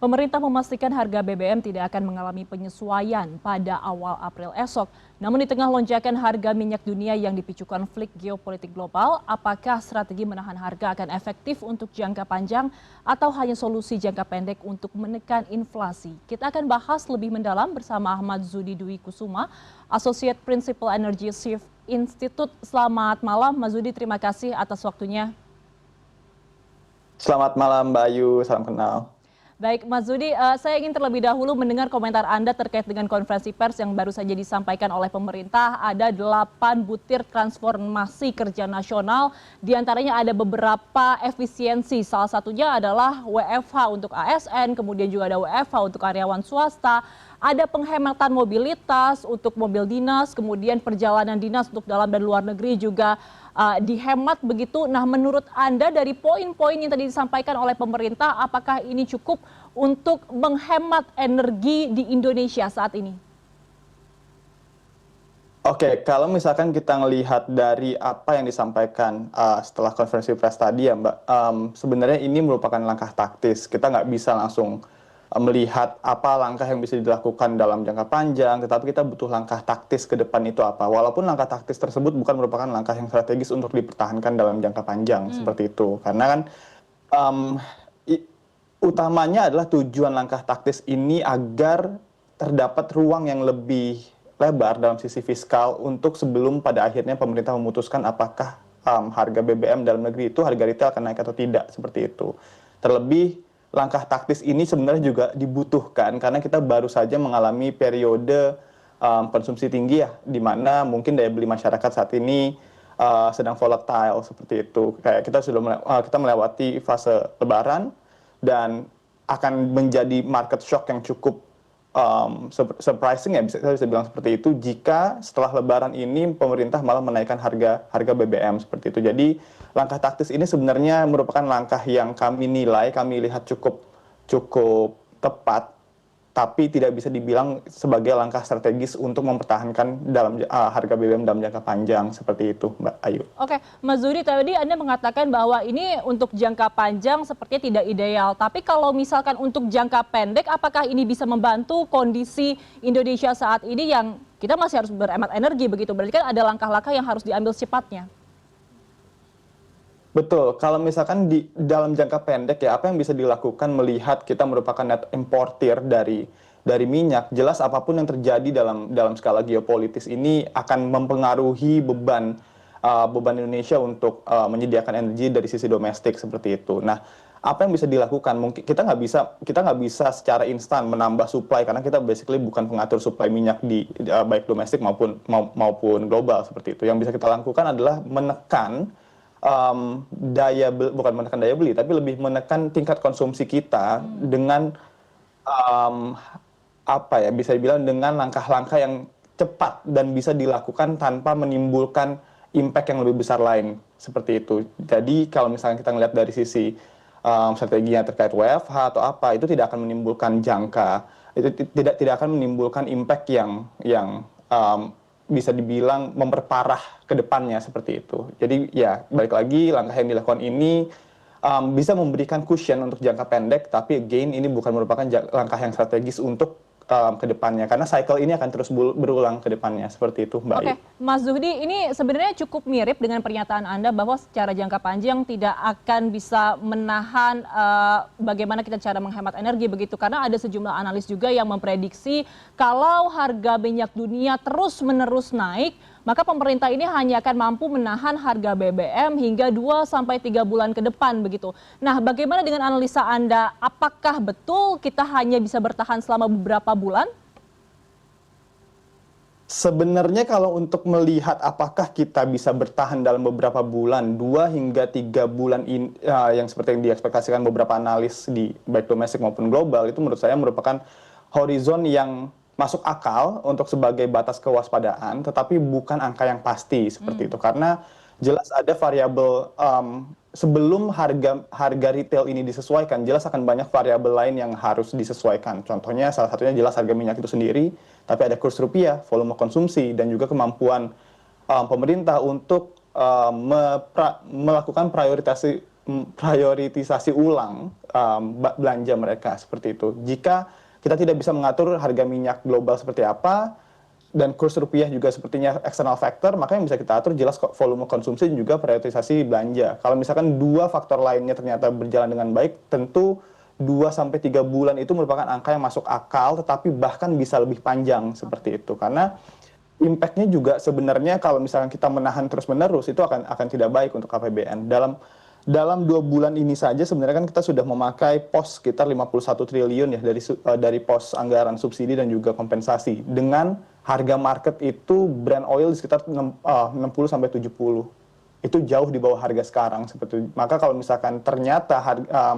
Pemerintah memastikan harga BBM tidak akan mengalami penyesuaian pada awal April esok. Namun di tengah lonjakan harga minyak dunia yang dipicu konflik geopolitik global, apakah strategi menahan harga akan efektif untuk jangka panjang atau hanya solusi jangka pendek untuk menekan inflasi? Kita akan bahas lebih mendalam bersama Ahmad Zudi Dwi Kusuma, Associate Principal Energy Shift Institute. Selamat malam, Mas Zudi. Terima kasih atas waktunya. Selamat malam Mbak Ayu, salam kenal. Baik, Mas Zudi, saya ingin terlebih dahulu mendengar komentar Anda terkait dengan konferensi pers yang baru saja disampaikan oleh pemerintah. Ada 8 butir transformasi kerja nasional, diantaranya ada beberapa efisiensi. Salah satunya adalah WFH untuk ASN, kemudian juga ada WFH untuk karyawan swasta, ada penghematan mobilitas untuk mobil dinas, kemudian perjalanan dinas untuk dalam dan luar negeri juga dihemat begitu. Nah, menurut Anda dari poin-poin yang tadi disampaikan oleh pemerintah, apakah ini cukup untuk menghemat energi di Indonesia saat ini? Oke, kalau misalkan kita melihat dari apa yang disampaikan setelah konferensi pers tadi ya Mbak, sebenarnya ini merupakan langkah taktis. Kita nggak bisa langsung melihat apa langkah yang bisa dilakukan dalam jangka panjang, tetapi kita butuh langkah taktis ke depan itu apa. Walaupun langkah taktis tersebut bukan merupakan langkah yang strategis untuk dipertahankan dalam jangka panjang, seperti itu. Karena kan um, utamanya adalah tujuan langkah taktis ini agar terdapat ruang yang lebih lebar dalam sisi fiskal untuk sebelum pada akhirnya pemerintah memutuskan apakah harga BBM dalam negeri itu harga retail akan naik atau tidak, seperti itu. Terlebih langkah taktis ini sebenarnya juga dibutuhkan karena kita baru saja mengalami periode konsumsi tinggi ya, di mana mungkin daya beli masyarakat saat ini sedang volatile, seperti itu. Kayak kita melewati fase Lebaran dan akan menjadi market shock yang cukup surprising ya, bisa bilang seperti itu, jika setelah Lebaran ini pemerintah malah menaikkan harga BBM, seperti itu. Jadi langkah taktis ini sebenarnya merupakan langkah yang kami lihat cukup tepat, tapi tidak bisa dibilang sebagai langkah strategis untuk mempertahankan dalam harga BBM dalam jangka panjang, seperti itu, Mbak Ayu. Oke, Mas Zudi, tadi Anda mengatakan bahwa ini untuk jangka panjang sepertinya tidak ideal. Tapi kalau misalkan untuk jangka pendek, apakah ini bisa membantu kondisi Indonesia saat ini yang kita masih harus berhemat energi begitu? Berarti kan ada langkah-langkah yang harus diambil secepatnya. Betul, kalau misalkan di dalam jangka pendek ya, apa yang bisa dilakukan melihat kita merupakan net importer dari minyak, jelas apapun yang terjadi dalam skala geopolitis ini akan mempengaruhi beban Indonesia untuk menyediakan energi dari sisi domestik, seperti itu. Nah, apa yang bisa dilakukan? Mungkin kita nggak bisa secara instan menambah supply karena kita basically bukan pengatur supply minyak di baik domestik maupun global, seperti itu. Yang bisa kita lakukan adalah menekan bukan menekan daya beli, tapi lebih menekan tingkat konsumsi kita dengan bisa dibilang dengan langkah-langkah yang cepat dan bisa dilakukan tanpa menimbulkan impact yang lebih besar lain, seperti itu. Jadi kalau misalnya kita ngelihat dari sisi strateginya terkait WFH atau apa, itu tidak akan menimbulkan itu tidak akan menimbulkan impact yang bisa dibilang memperparah ke depannya, seperti itu. Jadi ya balik lagi, langkah yang dilakukan ini bisa memberikan cushion untuk jangka pendek, tapi again ini bukan merupakan langkah yang strategis untuk ke depannya, karena cycle ini akan terus berulang ke depannya, seperti itu, Mbak Ayu. Oke, Mas Zudi, ini sebenarnya cukup mirip dengan pernyataan Anda bahwa secara jangka panjang tidak akan bisa menahan bagaimana kita cara menghemat energi begitu, karena ada sejumlah analis juga yang memprediksi kalau harga minyak dunia terus-menerus naik, maka pemerintah ini hanya akan mampu menahan harga BBM hingga 2-3 bulan ke depan begitu. Nah, bagaimana dengan analisa Anda? Apakah betul kita hanya bisa bertahan selama beberapa bulan? Sebenarnya kalau untuk melihat apakah kita bisa bertahan dalam beberapa bulan, 2-3 bulan yang seperti yang diekspektasikan beberapa analis di baik domestik maupun global, itu menurut saya merupakan horizon yang masuk akal untuk sebagai batas kewaspadaan, tetapi bukan angka yang pasti, seperti itu. Karena jelas ada variabel sebelum harga retail ini disesuaikan, jelas akan banyak variabel lain yang harus disesuaikan. Contohnya salah satunya jelas harga minyak itu sendiri, tapi ada kurs rupiah, volume konsumsi, dan juga kemampuan pemerintah untuk melakukan prioritisasi ulang belanja mereka seperti itu. Jika kita tidak bisa mengatur harga minyak global seperti apa dan kurs rupiah juga sepertinya external factor, maka yang bisa kita atur jelas volume konsumsi dan juga prioritisasi belanja. Kalau misalkan dua faktor lainnya ternyata berjalan dengan baik, tentu 2 sampai 3 bulan itu merupakan angka yang masuk akal, tetapi bahkan bisa lebih panjang seperti itu. Karena impact-nya juga sebenarnya kalau misalkan kita menahan terus-menerus itu akan tidak baik untuk APBN. Dalam 2 bulan ini saja sebenarnya kan kita sudah memakai pos sekitar 51 triliun ya dari pos anggaran subsidi dan juga kompensasi. Dengan harga market itu Brent oil di sekitar 60 sampai 70. Itu jauh di bawah harga sekarang seperti itu. Maka kalau misalkan ternyata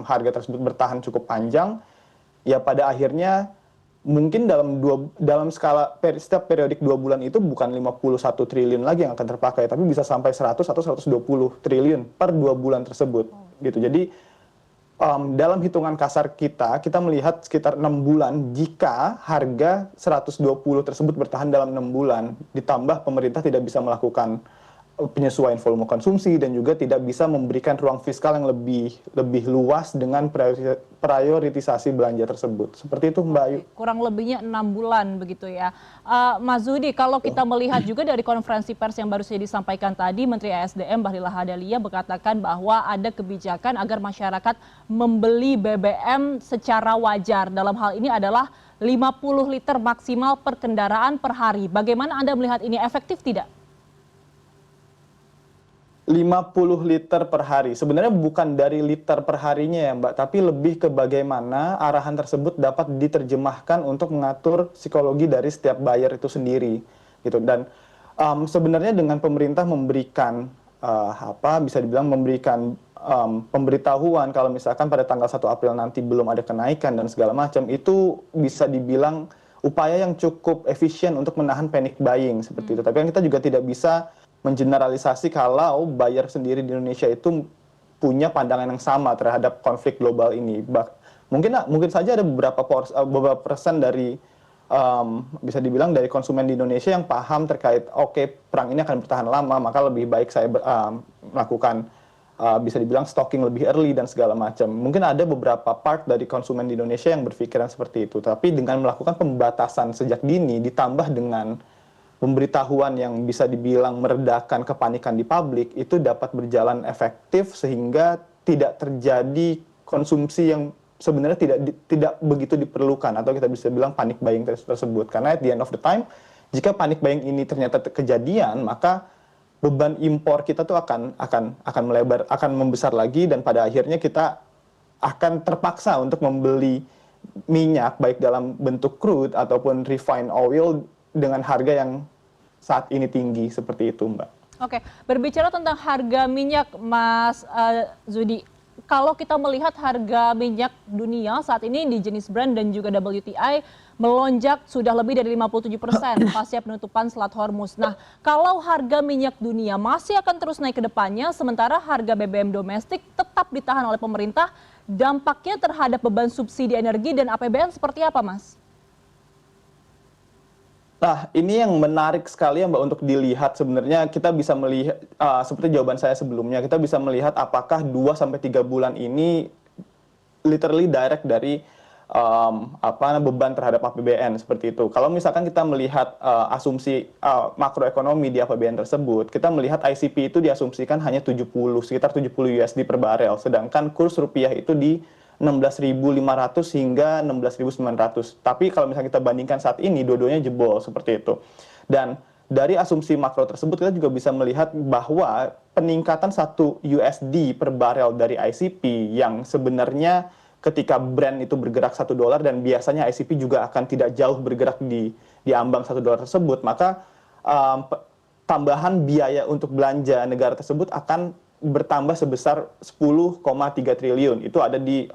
harga tersebut bertahan cukup panjang, ya pada akhirnya mungkin dalam skala setiap periodik 2 bulan itu bukan 51 triliun lagi yang akan terpakai, tapi bisa sampai 100 atau 120 triliun per 2 bulan tersebut gitu. Jadi dalam hitungan kasar kita melihat sekitar 6 bulan jika harga 120 tersebut bertahan dalam 6 bulan, ditambah pemerintah tidak bisa melakukan penyesuaian volume konsumsi dan juga tidak bisa memberikan ruang fiskal yang lebih luas dengan prioritisasi belanja tersebut. Seperti itu Mbak Ayu. Kurang lebihnya 6 bulan begitu ya. Mas Zudi, kalau kita melihat juga dari konferensi pers yang baru saja disampaikan tadi, Menteri ESDM Bahlil Lahadalia berkatakan bahwa ada kebijakan agar masyarakat membeli BBM secara wajar. Dalam hal ini adalah 50 liter maksimal per kendaraan per hari. Bagaimana Anda melihat ini, efektif tidak? 50 liter per hari. Sebenarnya bukan dari liter per harinya ya Mbak, tapi lebih ke bagaimana arahan tersebut dapat diterjemahkan untuk mengatur psikologi dari setiap buyer itu sendiri gitu. Dan sebenarnya dengan pemerintah memberikan bisa dibilang memberikan pemberitahuan kalau misalkan pada tanggal 1 April nanti belum ada kenaikan dan segala macam, itu bisa dibilang upaya yang cukup efisien untuk menahan panic buying seperti itu. Tapi kan kita juga tidak bisa mengeneralisasi kalau buyer sendiri di Indonesia itu punya pandangan yang sama terhadap konflik global ini. Mungkin saja ada beberapa persen dari bisa dibilang dari konsumen di Indonesia yang paham terkait perang ini akan bertahan lama, maka lebih baik saya melakukan bisa dibilang stocking lebih early dan segala macam. Mungkin ada beberapa part dari konsumen di Indonesia yang berpikiran seperti itu, tapi dengan melakukan pembatasan sejak dini ditambah dengan pemberitahuan yang bisa dibilang meredakan kepanikan di publik, itu dapat berjalan efektif sehingga tidak terjadi konsumsi yang sebenarnya tidak begitu diperlukan, atau kita bisa bilang panic buying tersebut. Karena at the end of the time, jika panic buying ini ternyata kejadian, maka beban impor kita tuh akan melebar, akan membesar lagi, dan pada akhirnya kita akan terpaksa untuk membeli minyak baik dalam bentuk crude ataupun refined oil dengan harga yang saat ini tinggi seperti itu, Mbak. Oke, berbicara tentang harga minyak, Mas Zudi, kalau kita melihat harga minyak dunia saat ini di jenis Brent dan juga WTI melonjak sudah lebih dari 57% pasca penutupan Selat Hormuz. Nah, kalau harga minyak dunia masih akan terus naik ke depannya, sementara harga BBM domestik tetap ditahan oleh pemerintah, dampaknya terhadap beban subsidi energi dan APBN seperti apa, Mas? Nah, ini yang menarik sekali ya Mbak untuk dilihat. Sebenarnya kita bisa melihat, seperti jawaban saya sebelumnya, kita bisa melihat apakah 2-3 bulan ini literally direct dari beban terhadap APBN seperti itu. Kalau misalkan kita melihat asumsi makroekonomi di APBN tersebut, kita melihat ICP itu diasumsikan hanya sekitar 70 USD per barel, sedangkan kurs rupiah itu di 16.500 hingga 16.900. Tapi kalau misalnya kita bandingkan saat ini, dua-duanya jebol seperti itu. Dan dari asumsi makro tersebut, kita juga bisa melihat bahwa peningkatan 1 USD per barel dari ICP yang sebenarnya ketika Brent itu bergerak $1 dan biasanya ICP juga akan tidak jauh bergerak di ambang $1 tersebut, maka tambahan biaya untuk belanja negara tersebut akan bertambah sebesar 10,3 triliun. Itu ada di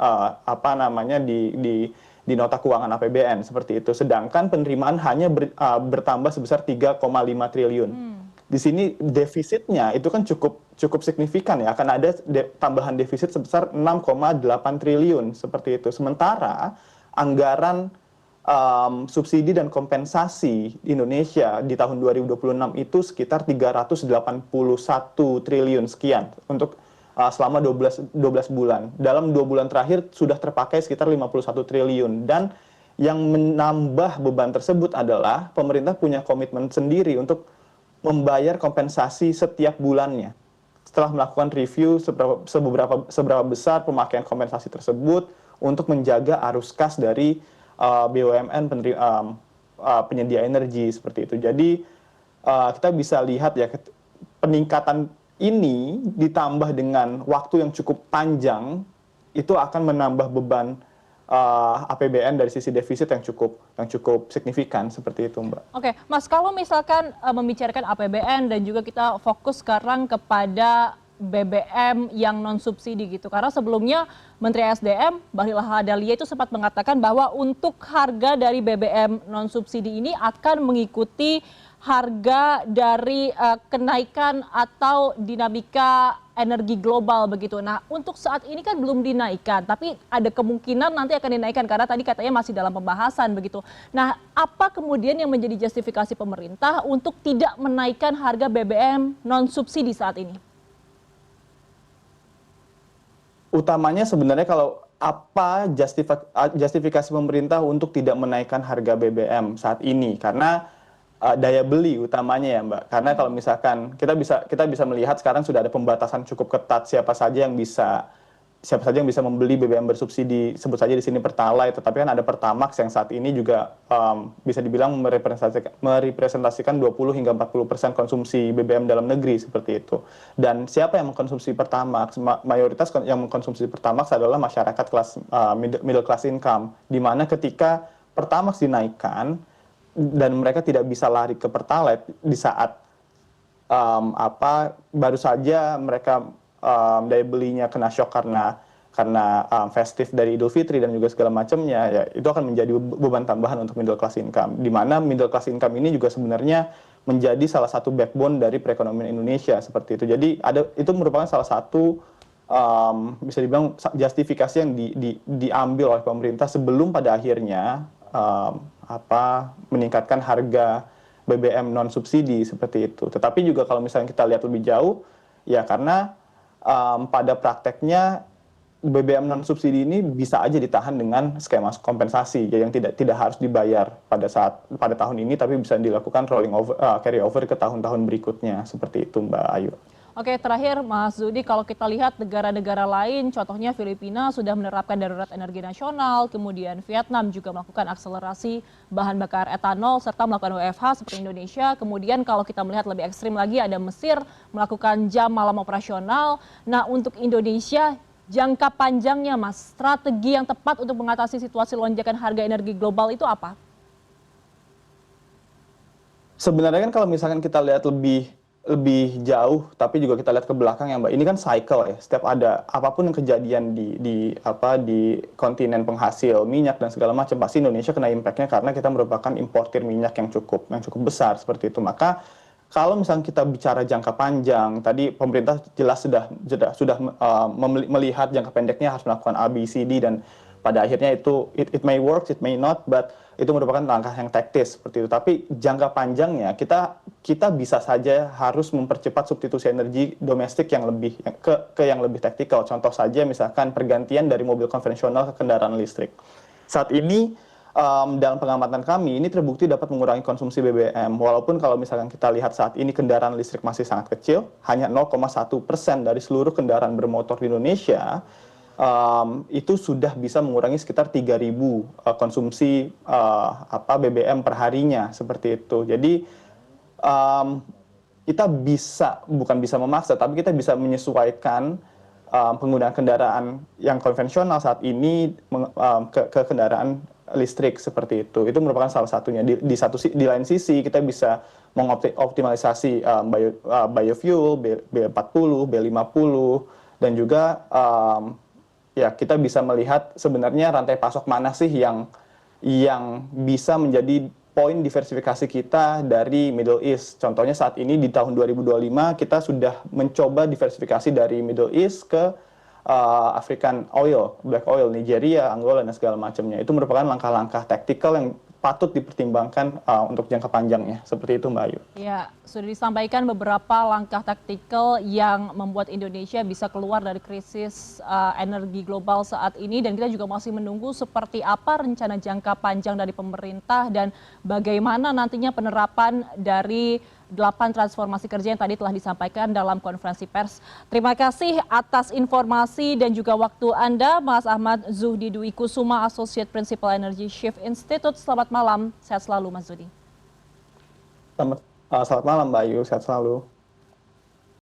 di nota keuangan APBN seperti itu. Sedangkan penerimaan hanya bertambah sebesar 3,5 triliun. Di sini defisitnya itu kan cukup signifikan ya. Akan ada tambahan defisit sebesar 6,8 triliun seperti itu. Sementara anggaran subsidi dan kompensasi di Indonesia di tahun 2026 itu sekitar 381 triliun sekian untuk selama 12 bulan. Dalam 2 bulan terakhir sudah terpakai sekitar 51 triliun. Dan yang menambah beban tersebut adalah pemerintah punya komitmen sendiri untuk membayar kompensasi setiap bulannya. Setelah melakukan review seberapa besar pemakaian kompensasi tersebut untuk menjaga arus kas dari BUMN penyedia energi seperti itu. Jadi kita bisa lihat ya peningkatan ini ditambah dengan waktu yang cukup panjang itu akan menambah beban APBN dari sisi defisit yang cukup signifikan seperti itu, Mbak. Oke, Mas, kalau misalkan membicarakan APBN dan juga kita fokus sekarang kepada BBM yang non subsidi gitu, karena sebelumnya Menteri SDM Bahlil Lahadalia itu sempat mengatakan bahwa untuk harga dari BBM non subsidi ini akan mengikuti harga dari kenaikan atau dinamika energi global begitu. Nah, untuk saat ini kan belum dinaikkan, tapi ada kemungkinan nanti akan dinaikkan karena tadi katanya masih dalam pembahasan begitu. Nah, apa kemudian yang menjadi justifikasi pemerintah untuk tidak menaikkan harga BBM non subsidi saat ini? Utamanya sebenarnya kalau apa justifikasi pemerintah untuk tidak menaikkan harga BBM saat ini, karena daya beli utamanya ya, Mbak. Karena kalau misalkan kita bisa melihat sekarang sudah ada pembatasan cukup ketat siapa saja yang bisa membeli BBM bersubsidi. Sebut saja di sini Pertalite, tetapi kan ada Pertamax yang saat ini juga bisa dibilang merepresentasikan 20 hingga 40% konsumsi BBM dalam negeri seperti itu. Dan siapa yang mengkonsumsi Pertamax? Mayoritas yang mengkonsumsi Pertamax adalah masyarakat kelas middle class income, di mana ketika Pertamax dinaikkan dan mereka tidak bisa lari ke Pertalite di saat baru saja mereka daya belinya kena shock karena festif dari Idul Fitri dan juga segala macamnya, ya itu akan menjadi beban tambahan untuk middle class income, di mana middle class income ini juga sebenarnya menjadi salah satu backbone dari perekonomian Indonesia seperti itu. Jadi itu merupakan salah satu bisa dibilang justifikasi yang diambil oleh pemerintah sebelum pada akhirnya meningkatkan harga BBM non subsidi seperti itu. Tetapi juga kalau misalnya kita lihat lebih jauh, ya karena pada prakteknya BBM non subsidi ini bisa aja ditahan dengan skema kompensasi ya, yang tidak harus dibayar pada tahun ini, tapi bisa dilakukan carry over ke tahun-tahun berikutnya seperti itu, Mbak Ayu. Oke, terakhir Mas Zudi, kalau kita lihat negara-negara lain, contohnya Filipina sudah menerapkan darurat energi nasional, kemudian Vietnam juga melakukan akselerasi bahan bakar etanol, serta melakukan WFH seperti Indonesia. Kemudian kalau kita melihat lebih ekstrim lagi, ada Mesir melakukan jam malam operasional. Nah, untuk Indonesia, jangka panjangnya Mas, strategi yang tepat untuk mengatasi situasi lonjakan harga energi global itu apa? Sebenarnya kan kalau misalkan kita lihat lebih jauh, tapi juga kita lihat ke belakang ya, Mbak. Ini kan cycle ya. Setiap ada apapun yang kejadian di kontinen penghasil minyak dan segala macam, pasti Indonesia kena impact-nya karena kita merupakan importir minyak yang cukup besar seperti itu. Maka kalau misalnya kita bicara jangka panjang, tadi pemerintah jelas sudah melihat jangka pendeknya harus melakukan A, B, C, D, dan pada akhirnya itu it may work, it may not, but itu merupakan langkah yang taktis seperti itu. Tapi jangka panjangnya kita bisa saja harus mempercepat substitusi energi domestik yang lebih taktikal. Contoh saja misalkan pergantian dari mobil konvensional ke kendaraan listrik. Saat ini dalam pengamatan kami ini terbukti dapat mengurangi konsumsi BBM. Walaupun kalau misalkan kita lihat saat ini kendaraan listrik masih sangat kecil, hanya 0,1% dari seluruh kendaraan bermotor di Indonesia itu sudah bisa mengurangi sekitar 3.000 konsumsi BBM perharinya seperti itu. Jadi kita bukan bisa memaksa, tapi kita bisa menyesuaikan penggunaan kendaraan yang konvensional saat ini ke kendaraan listrik seperti itu. Itu merupakan salah satunya. Di lain sisi kita bisa mengoptimalisasi biofuel B40, B50, dan juga ya kita bisa melihat sebenarnya rantai pasok mana sih yang bisa menjadi poin diversifikasi kita dari Middle East. Contohnya saat ini di tahun 2025 kita sudah mencoba diversifikasi dari Middle East ke African oil, black oil, Nigeria, Angola, dan segala macamnya. Itu merupakan langkah-langkah taktikal yang patut dipertimbangkan untuk jangka panjangnya. Seperti itu Mbak Ayu. Ya, sudah disampaikan beberapa langkah taktikal yang membuat Indonesia bisa keluar dari krisis energi global saat ini, dan kita juga masih menunggu seperti apa rencana jangka panjang dari pemerintah dan bagaimana nantinya penerapan dari 8 transformasi kerja yang tadi telah disampaikan dalam konferensi pers. Terima kasih atas informasi dan juga waktu Anda, Mas Ahmad Zuhdi Dwi Kusuma, Associate Principal Energy Shift Institute. Selamat malam, sehat selalu Mas Zuhdi. Selamat malam Mbak Ayu, sehat selalu.